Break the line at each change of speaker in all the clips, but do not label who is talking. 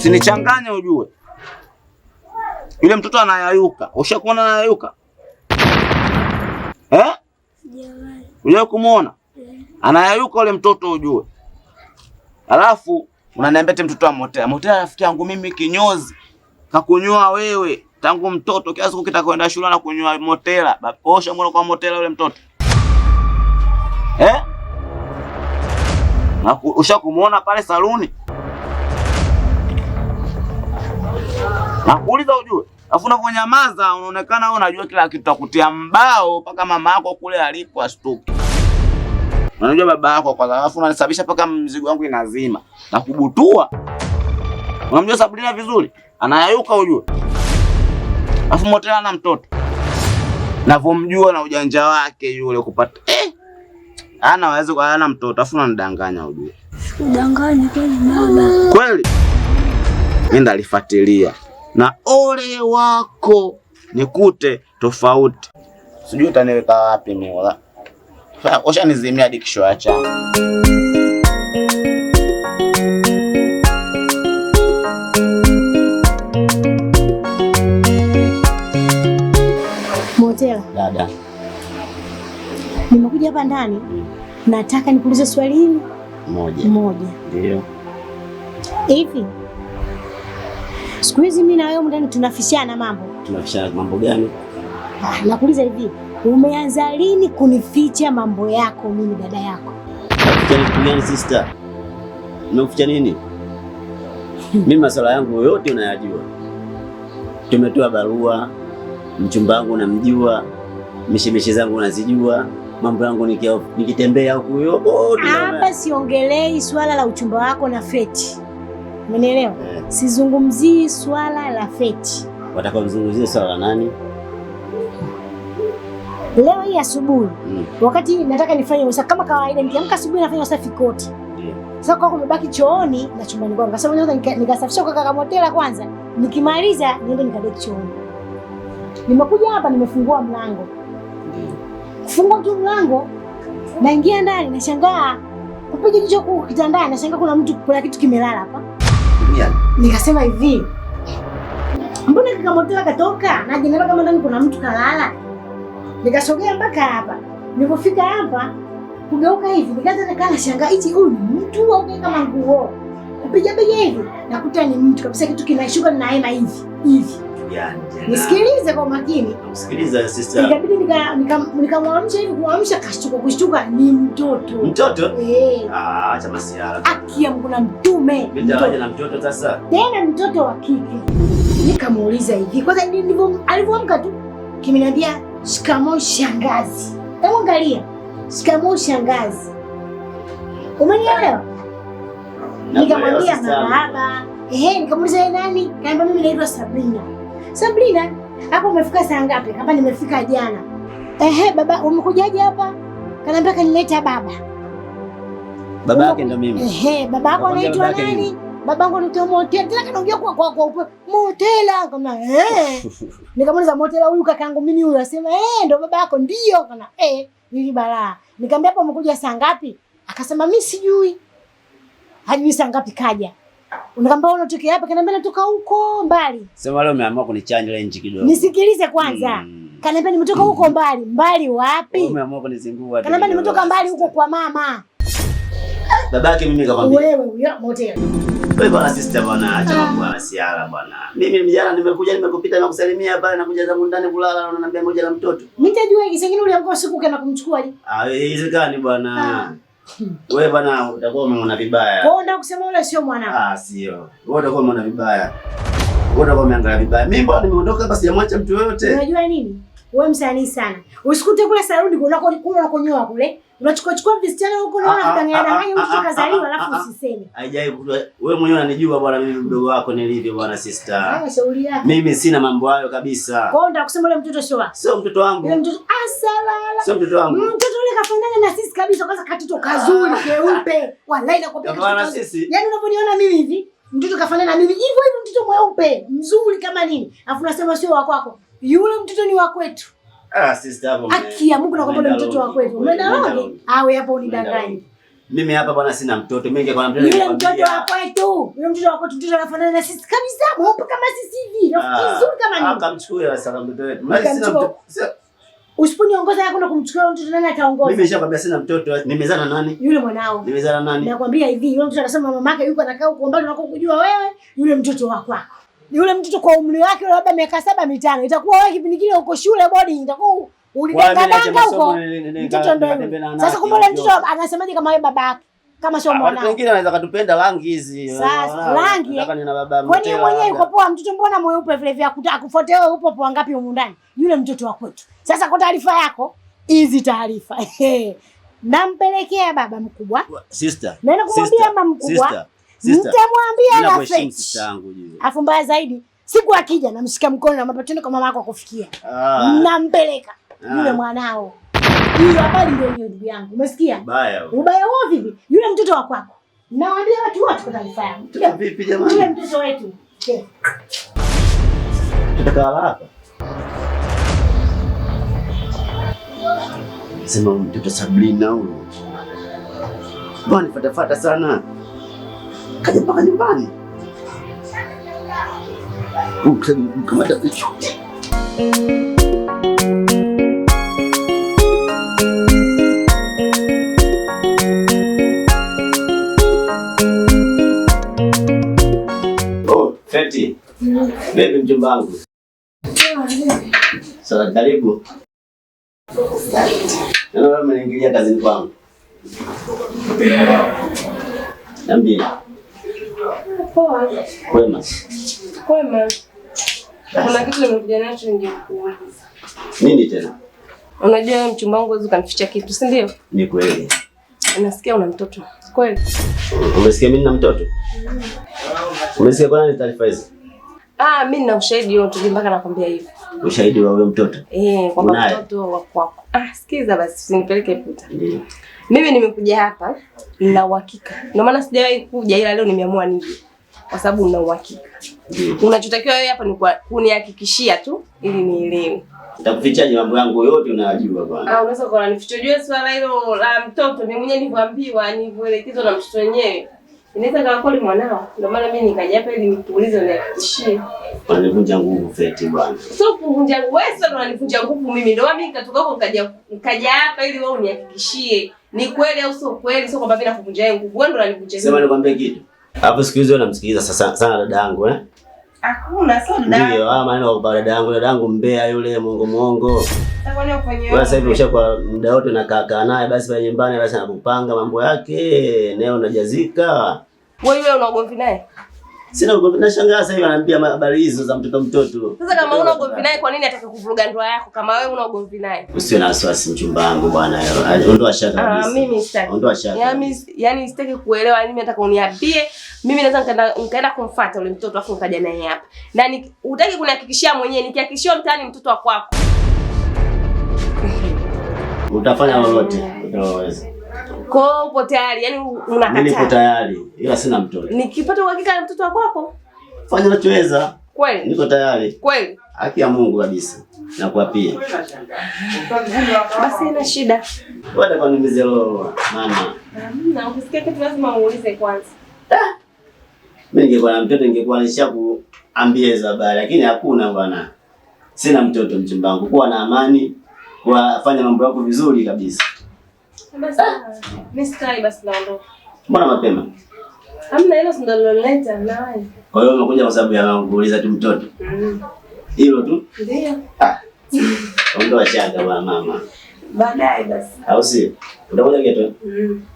Usinichanganye ujue. Yule mtoto anayayuka. Ushakuona anayayuka?
Sijawahi.
Unajua kumuona? Anayayuka yule mtoto ujue. Alafu unaniambia eti mtoto wa Motela. Motela rafiki yangu mimi kinyozi. Kakunyoa wewe tangu mtoto kila siku kitakwenda shule na kunyoa Motela. Osha mbona kwa Motela yule mtoto? Na ushakumuona pale saluni? Nakuuliza ujue. Alafu unaponyamaza unaonekana wewe unajua kila kitu, takutia mbao mpaka mama yako kule alipo ashtuke. Unajua baba yako kwa alafu unanisababisha mpaka mzigo wangu inazima. Na kubutua. Unamjua Sabrina vizuri? Anayayuka ujue. Alafu Motela na mtoto. Navomjua na ujanja wake yule kupata. Anaweza kwa ana mtoto afu unanidanganya ujue.
Udanganya kweli baba.
Kweli? Nenda alifuatilia. Na ole wako nikute tofauti. Sijui utaniweka wapi Mola. Osha nizimia hadi kisho acha.
Motela.
Dada.
Nimekuja hapa ndani. Nataka nikuulize swali hili moja.
Ndio.
Hivi siku hizi mimi na wewe ndani tunafishana mambo.
Tunafishana mambo gani?
Nakuuliza hivi, umeanza lini kunificha mambo yako mimi dada yako?
Unaficha kitu gani sister? Unaficha nini? Mimi masuala yangu yote unayajua. Tumetoa barua, mchumba wangu namjua, mishemishe zangu unazijua, mambo yangu nikitembea huko yote.
Hapa siongelei swala la uchumba wako na Feti. Umenielewa? Sizungumzii swala la Feti.
Wataka kuzungumzia swala la nani?
Leo hii asubuhi wakati nataka nifanye usafi kama kawaida, nikiamka asubuhi nafanya usafi koti. Sasa kwa kumebaki chooni na chumbani kwangu. Sasa mwenyewe nikasafisha kwa kaka Motela kwanza. Nikimaliza niende nikadeki chooni. Nimekuja hapa nimefungua mlango. Kufungua tu mlango naingia ndani nashangaa. Kupiga jicho kwa kitandani nashangaa kuna kitu kimelala hapa. Nikasema hivi, mbona kaka Motela katoka? Naje nenda kama ndani kuna mtu kalala. Nikasogea mpaka hapa. Nilipofika hapa, kugeuka hivi, nikaanza nikana shangaa hichi huyu ni mtu au kama nguo. Kupiga hivi, nakuta ni mtu kabisa, kitu kinashuka na hema hivi. Nisikilize kwa makini.
Sikiliza sister.
Nikabidi nikamwamsha hivi, kuamsha kushtuka ni mtoto.
Mtoto? Acha masiara.
Akia kuna mtume.
Nitawaje na mtoto sasa?
Tena mtoto wa kike. Nikamuuliza hivi, kwanza ndivyo alivyoamka tu. Kimeniambia shikamoo shangazi. Hebu angalia. Shikamoo shangazi. Umenielewa? Nikamwambia baba. Nikamuuliza yeye nani? Kaambia mimi naitwa Sabrina. Sabrina, hapo umefika saa ngapi? Hapa nimefika jana. Baba, umekujaje hapa? Kaniambia kanileta baba.
Baba yake ndo mimi.
Baba yako anaitwa nani? Babangu anaitwa Motela. Tena kanaongea kwa Motela kama Nikamuuliza Motela huyu kakaangu mimi huyu, asema ndo baba yako. Ndio kana nili balaa. Nikamwambia hapo umekuja saa ngapi? Akasema mimi sijui. Hajui saa ngapi kaja. Nikamwambia unatokea hapa? Kaniambia natoka huko mbali. Sema leo umeamua kunichanja ile nchi kidogo. Nisikilize kwanza. Kaniambia nimetoka huko mbali. Mbali wapi? Umeamua kunizingua. Kaniambia nimetoka mbali huko kwa mama. Babake mimi kakwambia. Wewe huyo Motela.
Wewe bwana sister bwana, acha mambo ya siara bwana. Mimi mjana nimekuja nimekupita na kusalimia pale na kuja zangu ndani kulala na unaniambia moja la mtoto.
Nitajua hivi singine uliamka usiku kana kumchukua je?
Haiwezekani bwana. Wewe bwana utakuwa umeona vibaya.
Kwa ndio kusema ule sio mwanangu.
Sio. Wewe utakuwa umeona vibaya. Wewe utakuwa umeangalia vibaya. Mimi bwana nimeondoka hapa sijamwacha mtu yoyote.
Unajua nini? Wewe msanii sana. Usikute kule saluni unakonyoa kule. Unachukua visichana huko na unadanganya mtu kazaliwa alafu usiseme.
Haijai wewe mwenyewe unanijua bwana mimi mdogo wako nilivyo bwana sister.
Shauri yako.
Mimi sina mambo hayo kabisa.
Kwa hiyo ndio kusema ule mtoto sio wako.
Sio mtoto wangu.
Yule mtoto asalala.
Sio mtoto wangu.
Mtoto yule kafanana na sisi kabisa, kwanza katoto kazuri keupe. Wallahi nakwambia.
Kafanana sisi.
Yaani unavyoniona mimi hivi, mtoto kafanana na mimi hivyo mtoto mweupe, mzuri kama nini. Alafu unasema sio wako wako. Yule mtoto ni wa kwetu.
Sister hapo.
Haki ya Mungu nakwambia mtoto wa kwetu. Umeenda wapi? Wewe hapo unidanganya.
Mimi hapa bwana sina mtoto. Mimi ningekuwa na mtoto
yule mtoto wa kwetu. Yule mtoto wa kwetu mtoto anafanana na sisi kabisa. Mweupe kama sisi hivi. Rafiki nzuri kama nini?
Akamchukua sasa kama mtoto wetu. Mimi sina mtoto.
Usiponiongoza yako na kumchukua mtoto nani ataongoza?
Mimi nishakwambia sina mtoto. Nimezana nani?
Yule mwanao.
Nimezana nani?
Nakwambia hivi, yule mtoto anasema mamake yuko anakaa huko mbali unako kujua wewe, yule mtoto wa kwako. Yule mtoto kwa umri wake labda miaka 7 5. Itakuwa wewe kipindi kile uko shule boarding, itakuwa ulidanganya huko. Mtoto ndio yule. Sasa kumbe yule mtoto anasemaje kama wewe babake? Kama sio mwanao.
Watu wengine wanaweza katupenda rangi hizi.
Sasa rangi.
Nataka nina baba
mmoja. Kwani mwenyewe yuko poa mtoto mbona mweupe vile vya kufuatia wewe upo poa ngapi huko ndani? Yule mtoto wa kwetu. Sasa kwa taarifa yako, hizi taarifa. Nampelekea baba mkubwa.
Sister.
Naenda kumwambia mama mkubwa. Nitamwambia na Fetch. Afu mbaya zaidi, siku akija namshika mkono na mapatano kwa mama yako kufikia. Nampeleka yule mwanao. Hiyo habari ndio hiyo ndugu yangu. Umesikia? Ubaya huo vipi? Yule mtoto wa kwako. Nawaambia watu wote kwa taarifa yangu.
Vipi jamani?
Yule mtoto wetu.
Tutakaa hapa. Sema mtoto Sabrina huyo. Bwana fatafata sana. Kaja mpaka nyumbani. Kamata kichwa. Feti. Baby mjomba wangu. Sasa karibu. Wewe umeniingilia kazini kwangu. Niambie.
Poa.
Kwema.
Kwema. Kuna kitu nimekuja nacho ningekuuliza.
Nini tena?
Unajua mchumba wangu huwezi kanificha kitu, si ndio?
Ni kweli.
Nasikia una mtoto. Kweli?
Umesikia mimi nina mtoto? Umesikia kwa nini taarifa hizi?
Mimi nina ushahidi wote mpaka nakwambia hivi.
Ushahidi wa wewe mtoto?
Kwamba mtoto wa kwako. Sikiza basi usinipeleke puta. Ndio. Mimi nimekuja hapa na uhakika. Ndio maana sijawahi kuja ila leo nimeamua nije. Kwa sababu una uhakika. Unachotakiwa wewe hapa ni kunihakikishia tu ili nielewe.
Nitakufichaje mambo yangu yote unayajua bwana?
Unaweza kwa nifichojue swala hilo la mtoto mimi mwenyewe niliambiwa nivyoelekezwa na mtoto wenyewe. Inaweza kama kweli mwanao. Ndio maana mimi nikaja hapa ili nikuulize unihakikishie.
Unanivunja nguvu Feti bwana.
Sio kuvunja nguvu, wewe sio unanivunja nguvu mimi. Ndio mimi nikatoka huko nikaja hapa ili wewe unihakikishie. Ni kweli au sio kweli? Sio kwamba mimi nakuvunja nguvu. Wewe ndio unanivunja.
Sema nikwambie kitu. Hapo siku hizo unamsikiliza sana dada yangu
Hakuna sio dada.
Ndio, maneno kwa dada yangu mbea yule muongo.
Sasa kwani ufanye
wewe? Sasa hivi ushakuwa muda wote nakaa naye basi pale nyumbani basi anakupanga mambo yake, leo unajazika.
Wewe una ugomvi naye?
Sina ugomvi, nashangaa sasa hivi ananiambia habari hizo za mtoto.
Sasa kama una ugomvi naye kwa nini atake kuvuruga ndoa yako kama wewe una ugomvi naye?
Usiwe na wasiwasi mchumba wangu bwana. Ondoa shaka kabisa.
Mimi sitaki.
Ondoa shaka.
Yaani sitaki kuelewa, mimi nataka uniambie. Mimi naweza nikaenda kumfuata yule mtoto afu nikaja naye hapa. Na utaki kunihakikishia mwenyewe, nikihakikishia mtaani mtoto wa kwako.
Utafanya lolote, utaweza.
Kwa upo tayari, yani unakataa.
Mimi nipo tayari, ila sina mtoto.
Nikipata uhakika na mtoto wa kwako,
fanya unachoweza.
Kweli?
Niko tayari.
Kweli?
Haki ya Mungu kabisa. Nakuapia.
Basi ina shida.
Wewe kwa nini mzelo mama?
Na ukisikia kitu lazima uulize kwanza.
Mimi ningekuwa na mtoto ningekuwa nishakuambia hizo habari, lakini hakuna bwana. Sina mtoto mchumba wangu. Kuwa na amani, kufanya mambo yako vizuri kabisa.
Basi mimi sitaki basi naondoka.
Mbona mapema?
Hamna hilo ndio loleta na wewe.
Kwa hiyo umekuja kwa sababu ya kuuliza tu mtoto. Hilo tu?
Ndio.
Ondoa shaka bwana mama.
Baadaye basi.
Au si? Utakuja geto?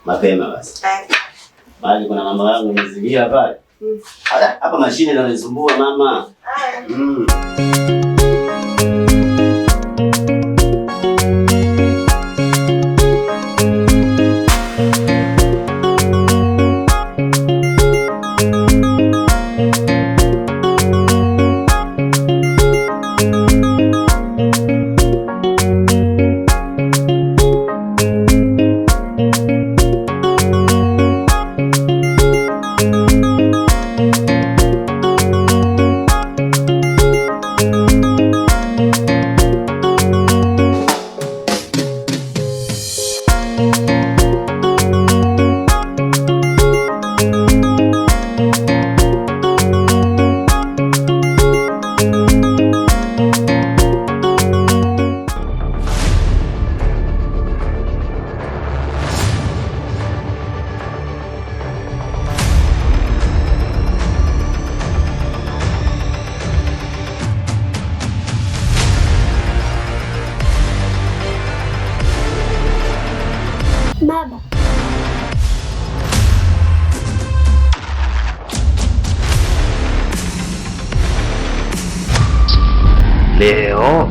Mapema basi. Bali kuna mama yangu mzingira pale. Hapa mashine ndio inasumbua mama.
leo